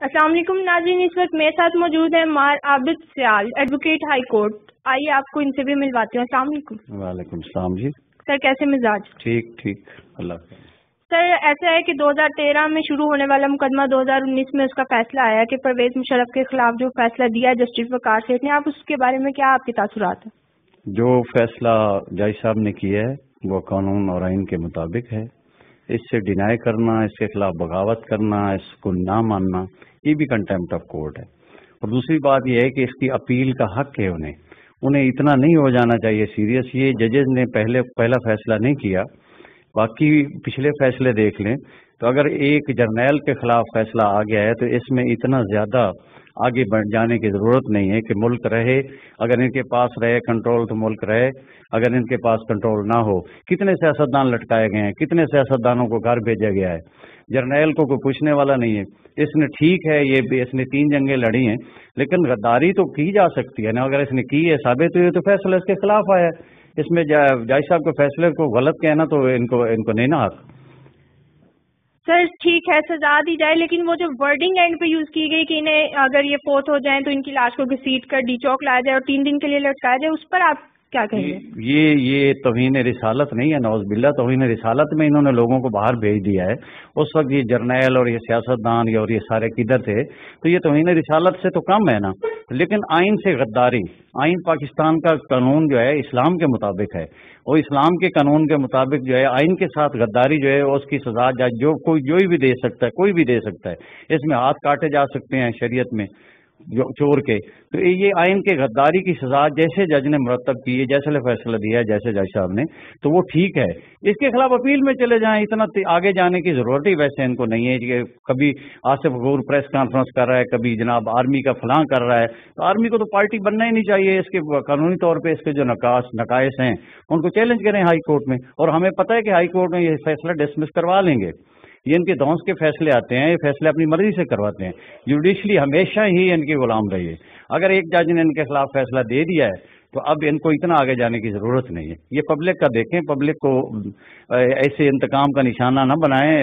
السلام علیکم ناظرین، اس وقت میرے ساتھ موجود ہیں مار عابد سیال، ایڈوکیٹ ہائی کورٹ۔ آئیے آپ کو ان سے بھی ملواتی ہوں۔ السلام علیکم۔ وعلیکم السلام جی۔ سر کیسے مزاج؟ ٹھیک اللہ کا۔ سر ایسا ہے کہ 2013 میں شروع ہونے والا مقدمہ 2019 میں اس کا فیصلہ آیا کہ پرویز مشرف کے خلاف جو فیصلہ دیا جسٹس وقار سیٹھ نے، آپ اس کے بارے میں کیا آپ کے تاثرات ہیں؟ جو فیصلہ جج صاحب نے کیا ہے وہ قانون اور آئین کے مطابق ہے۔ اس سے ڈینائی کرنا، اس کے خلاف بغاوت کرنا، اس کو نہ ماننا، یہ بھی کنٹیمپٹ آف کورٹ ہے۔ اور دوسری بات یہ ہے کہ اس کی اپیل کا حق ہے، انہیں اتنا نہیں ہو جانا چاہیے سیریس۔ یہ ججز نے پہلا فیصلہ نہیں کیا، باقی پچھلے فیصلے دیکھ لیں تو اگر ایک جرنیل کے خلاف فیصلہ آ گیا ہے تو اس میں اتنا زیادہ آگے بڑھ جانے کی ضرورت نہیں ہے کہ ملک رہے۔ اگر ان کے پاس رہے کنٹرول تو ملک رہے، اگر ان کے پاس کنٹرول نہ ہو۔ کتنے سیاستدان لٹکائے گئے ہیں، کتنے سیاستدانوں کو گھر بھیجا گیا ہے، جرنیل کو کوئی پوچھنے والا نہیں ہے۔ اس نے ٹھیک ہے اس نے 3 جنگیں لڑی ہیں، لیکن غداری تو کی جا سکتی ہے نا۔ اگر اس نے کی ہے، ثابت ہوئی ہے تو فیصلہ اس کے خلاف آیا ہے۔ اس میں جج صاحب کے فیصلے کو غلط کہنا تو ان کو نہیں نا حق۔ سر ٹھیک ہے سزا دی جائے، لیکن وہ جو ورڈنگ اینڈ پہ یوز کی گئی کہ انہیں اگر یہ فوت ہو جائیں تو ان کی لاش کو گھسیٹ کر ڈی چوک لایا جائے اور 3 دن کے لیے لٹکایا جائے، اس پر آپ کیا کہیں گے؟ یہ توہین رسالت نہیں ہے، نعوذ باللہ۔ توہین رسالت میں انہوں نے لوگوں کو باہر بھیج دیا ہے۔ اس وقت یہ جرنیل اور یہ سیاستدان اور یہ سارے کدھر تھے، تو یہ توہین رسالت سے تو کم ہے نا۔ لیکن آئین سے غداری، آئین پاکستان کا قانون جو ہے اسلام کے مطابق ہے، وہ اسلام کے قانون کے مطابق جو ہے آئین کے ساتھ غداری جو ہے اس کی سزا جو بھی دے سکتا ہے، کوئی بھی دے سکتا ہے۔ اس میں ہاتھ کاٹے جا سکتے ہیں شریعت میں چور کے۔ تو یہ آئین کے غداری کی سزا جیسے جج نے مرتب کی ہے، جیسے فیصلہ دیا ہے جیسے جج صاحب نے، تو وہ ٹھیک ہے۔ اس کے خلاف اپیل میں چلے جائیں، اتنا آگے جانے کی ضرورت ہی ویسے ان کو نہیں ہے کہ کبھی آصف غفور پریس کانفرنس کر رہا ہے، کبھی جناب آرمی کا فلاں کر رہا ہے۔ تو آرمی کو تو پارٹی بننا ہی نہیں چاہیے۔ اس کے قانونی طور پہ اس کے جو نقائص ہیں ان کو چیلنج کریں ہائی کورٹ میں، اور ہمیں پتہ ہے کہ ہائی کورٹ میں یہ فیصلہ ڈسمس کروا لیں گے۔ یہ ان کے دونس کے فیصلے آتے ہیں، یہ فیصلے اپنی مرضی سے کرواتے ہیں۔ جوڈیشلی ہمیشہ ہی ان کی غلام رہی ہے۔ اگر ایک جج نے ان کے خلاف فیصلہ دے دیا ہے تو اب ان کو اتنا آگے جانے کی ضرورت نہیں ہے۔ یہ پبلک کا دیکھیں، پبلک کو ایسے انتقام کا نشانہ نہ بنائیں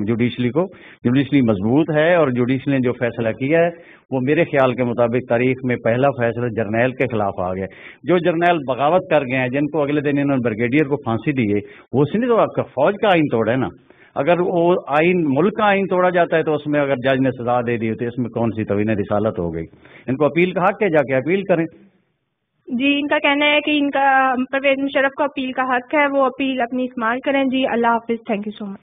جوڈیشلی کو۔ جوڈیشلی مضبوط ہے، اور جوڈیشلی نے جو فیصلہ کیا ہے وہ میرے خیال کے مطابق تاریخ میں پہلا فیصلہ جرنیل کے خلاف آ گیا۔ جو جرنیل بغاوت کر گئے ہیں، جن کو اگلے دن انہوں نے بریگیڈیئر کو پھانسی دی ہے، وہ اس نے تو فوج کا آئین توڑا ہے نا۔ اگر وہ آئین ملک کا آئین توڑا جاتا ہے تو اس میں اگر جج نے سزا دے دی تو اس میں کون سی توہین رسالت ہو گئی؟ ان کو اپیل کا حق ہے، جا کے اپیل کریں۔ جی ان کا کہنا ہے کہ ان کا پرویز مشرف کو اپیل کا حق ہے، وہ اپیل اپنی استعمال کریں۔ جی اللہ حافظ، تھینک یو سو مچ۔